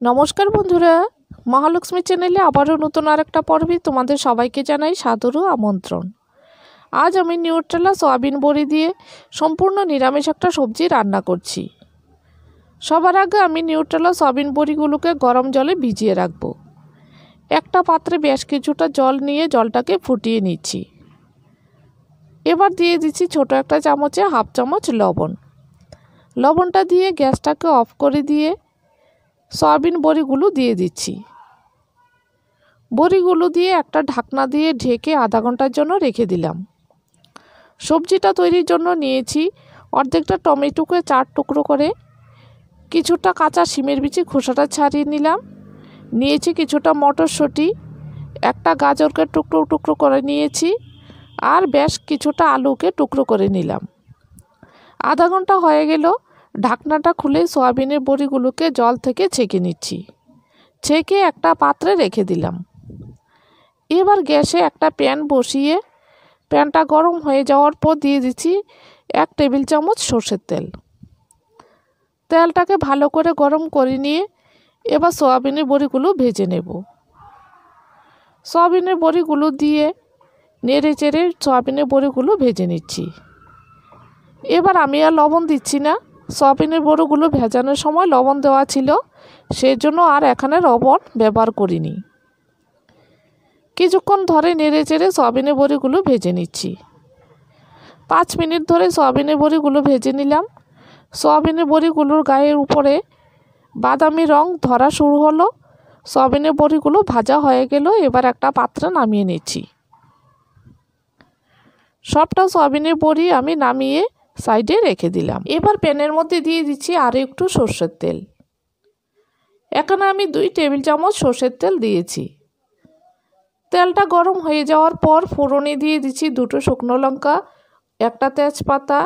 নমস্কার বন্ধুরা, মহালক্ষ্মী চ্যানেলে আবারও নতুন আরেকটা পর্বে তোমাদের সবাইকে জানাই সাদর আমন্ত্রণ। আজ আমি নিউট্রেলা সয়াবিন বড়ি দিয়ে সম্পূর্ণ নিরামিষ একটা সবজি রান্না করছি। সবার আগে আমি নিউট্রেলা সয়াবিন বড়িগুলোকে গরম জলে ভিজিয়ে রাখবো। একটা পাত্রে বেশ কিছুটা জল নিয়ে জলটাকে ফুটিয়ে নিচ্ছি। এবার দিয়ে দিচ্ছি ছোট একটা চামচে হাফ চামচ লবণ। লবণটা দিয়ে গ্যাসটাকে অফ করে দিয়ে সয়াবিন বড়িগুলো দিয়ে দিচ্ছি। বড়িগুলো দিয়ে একটা ঢাকনা দিয়ে ঢেকে আধা ঘন্টার জন্য রেখে দিলাম। সবজিটা তৈরির জন্য নিয়েছি অর্ধেকটা টমেটোকে 4 টুকরো করে, কিছুটা কাঁচা শিমের বিচি খোসাটা ছাড়িয়ে নিলাম, নিয়েছি কিছুটা মটরশুঁটি, একটা গাজরকে টুকরো টুকরো করে নিয়েছি, আর বেশ কিছুটা আলুকে টুকরো করে নিলাম। আধা ঘন্টা হয়ে গেল। ঢাকনাটা খুলে সয়াবিনের বড়িগুলোকে জল থেকে ছেঁকে নিচ্ছি। ছেঁকে একটা পাত্রে রেখে দিলাম। এবার গ্যাসে একটা প্যান বসিয়ে প্যানটা গরম হয়ে যাওয়ার পর দিয়ে দিচ্ছি 1 টেবিল চামচ সরষের তেল। তেলটাকে ভালো করে গরম করে নিয়ে এবার সয়াবিনের বড়িগুলো ভেজে নেব। সয়াবিনের বড়িগুলো দিয়ে নেড়ে চেড়ে সয়াবিনের বড়িগুলো ভেজে নিচ্ছি। এবার আমি আর লবণ দিচ্ছি না। সয়াবিনের বড়িগুলো ভেজানোর সময় লবণ দেওয়া ছিল, সেই জন্য আর এখানে লবণ ব্যবহার করিনি। কিছুক্ষণ ধরে নেড়ে চেড়ে সয়াবিনের বড়িগুলো ভেজে নিচ্ছি। 5 মিনিট ধরে সয়াবিনের বড়িগুলো ভেজে নিলাম। সয়াবিনের বড়িগুলোর গায়ের উপরে বাদামি রং ধরা শুরু হলো। সয়াবিনের বড়িগুলো ভাজা হয়ে গেল। এবার একটা পাত্রে নামিয়ে নিচ্ছি। সবটা সয়াবিনের বড়ি আমি নামিয়ে সাইডে রেখে দিলাম। এবার প্যানের মধ্যে দিয়ে দিচ্ছি আর একটু সরষের তেল। এখানে আমি 2 টেবিল চামচ সরষের তেল দিয়েছি। তেলটা গরম হয়ে যাওয়ার পর ফোড়নে দিয়ে দিচ্ছি 2টো শুকনো লঙ্কা, একটা তেজপাতা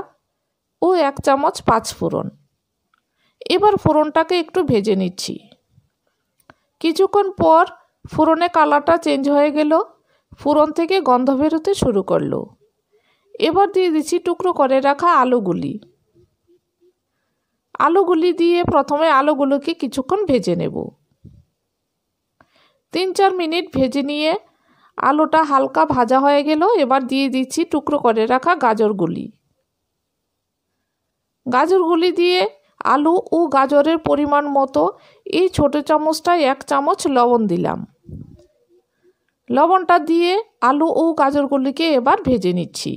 ও 1 চামচ 5 ফোড়ন। এবার ফোড়নটাকে একটু ভেজে নিচ্ছি। কিছুক্ষণ পর ফোড়নে কালারটা চেঞ্জ হয়ে গেল। ফোড়ন থেকে গন্ধ বেরোতে শুরু করলো। এবার দিয়ে দিচ্ছি টুকরো করে রাখা আলুগুলি। আলুগুলি দিয়ে প্রথমে আলুগুলোকে কিছুক্ষণ ভেজে নেব। 3-4 মিনিট ভেজে নিয়ে আলুটা হালকা ভাজা হয়ে গেল। এবার দিয়ে দিচ্ছি টুকরো করে রাখা গাজরগুলি। গাজরগুলি দিয়ে আলু ও গাজরের পরিমাণ মতো এই ছোট চামচটায় 1 চামচ লবণ দিলাম। লবণটা দিয়ে আলু ও গাজরগুলিকে এবার ভেজে নিচ্ছি।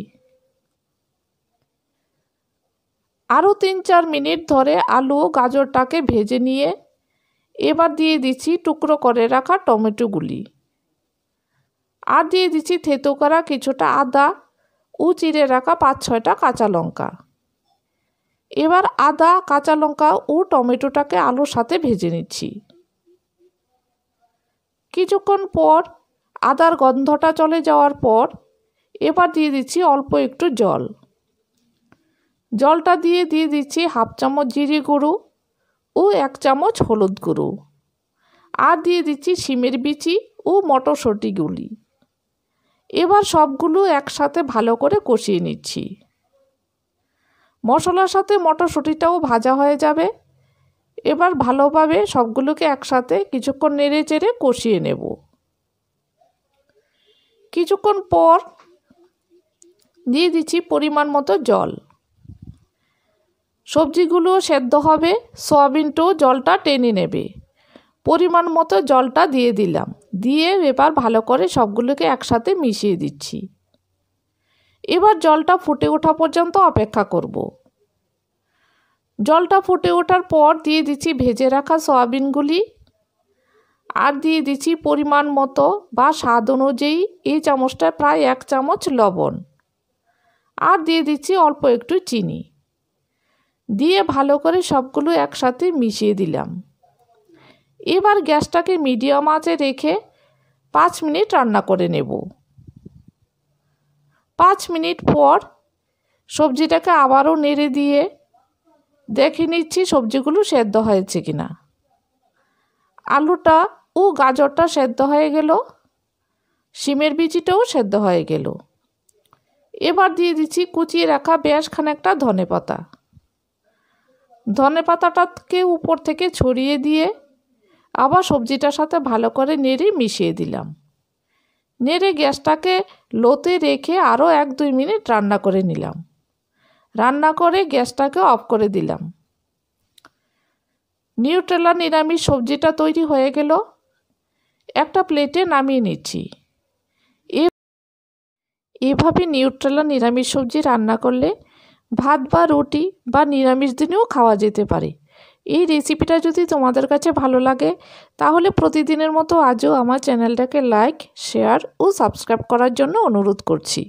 আরও 3-4 মিনিট ধরে আলু ও গাজরটাকে ভেজে নিয়ে এবার দিয়ে দিচ্ছি টুকরো করে রাখা টমেটোগুলি। আর দিয়ে দিচ্ছি থেতো করা কিছুটা আদা ও চিড়ে রাখা 5-6টা কাঁচা লঙ্কা। এবার আদা, কাঁচা লঙ্কা ও টমেটোটাকে আলুর সাথে ভেজে নিচ্ছি। কিছুক্ষণ পর আদার গন্ধটা চলে যাওয়ার পর এবার দিয়ে দিচ্ছি অল্প একটু জল। জলটা দিয়ে দিচ্ছি হাফ চামচ জিরে গুঁড়ো ও 1 চামচ হলুদ গুঁড়ো। আর দিয়ে দিচ্ছি শিমের বিচি ও মটরশুঁটিগুলি। এবার সবগুলো একসাথে ভালো করে কষিয়ে নিচ্ছি। মশলার সাথে মটরশুঁটিটাও ভাজা হয়ে যাবে। এবার ভালোভাবে সবগুলোকে একসাথে কিছুক্ষণ নেড়ে চেড়ে কষিয়ে নেব। কিছুক্ষণ পর দিয়ে দিচ্ছি পরিমাণ মতো জল। সবজিগুলো সেদ্ধ হবে, সয়াবিনটাও জলটা টেনে নেবে। পরিমাণ মতো জলটা দিয়ে দিলাম। দিয়ে এবার ভালো করে সবগুলোকে একসাথে মিশিয়ে দিচ্ছি। এবার জলটা ফুটে ওঠা পর্যন্ত অপেক্ষা করব। জলটা ফুটে ওঠার পর দিয়ে দিচ্ছি ভেজে রাখা সয়াবিনগুলি। আর দিয়ে দিচ্ছি পরিমাণ মতো বা স্বাদ অনুযায়ী এই চামচটায় প্রায় 1 চামচ লবণ। আর দিয়ে দিচ্ছি অল্প একটু চিনি। দিয়ে ভালো করে সবগুলো একসাথে মিশিয়ে দিলাম। এবার গ্যাসটাকে মিডিয়াম আঁচে রেখে 5 মিনিট রান্না করে নেব। 5 মিনিট পর সবজিটাকে আবারও নেড়ে দিয়ে দেখে নিচ্ছি সবজিগুলো সেদ্ধ হয়েছে কিনা। আলুটা ও গাজরটা সেদ্ধ হয়ে গেল। শিমের বিচিটাও সেদ্ধ হয়ে গেল। এবার দিয়ে দিচ্ছি কুচিয়ে রাখা বেশ খানিকটা ধনেপাতা। ধনেপাতাটাকে উপর থেকে ছড়িয়ে দিয়ে আবার সবজিটার সাথে ভালো করে নেড়ে মিশিয়ে দিলাম। নেড়ে গ্যাসটাকে লোতে রেখে আরও 1-2 মিনিট রান্না করে নিলাম। রান্না করে গ্যাসটাকে অফ করে দিলাম। নিউট্রেলা নিরামিষ সবজিটা তৈরি হয়ে গেল। একটা প্লেটে নামিয়ে নিচ্ছি। এভাবে নিউট্রেলা নিরামিষ সবজি রান্না করলে ভাত বা রুটি বা নিরামিষ দিনেও খাওয়া যেতে পারে। এই রেসিপিটা যদি তোমাদের কাছে ভালো লাগে তাহলে প্রতিদিনের মতো আজও আমার চ্যানেলটাকে লাইক, শেয়ার ও সাবস্ক্রাইব করার জন্য অনুরোধ করছি।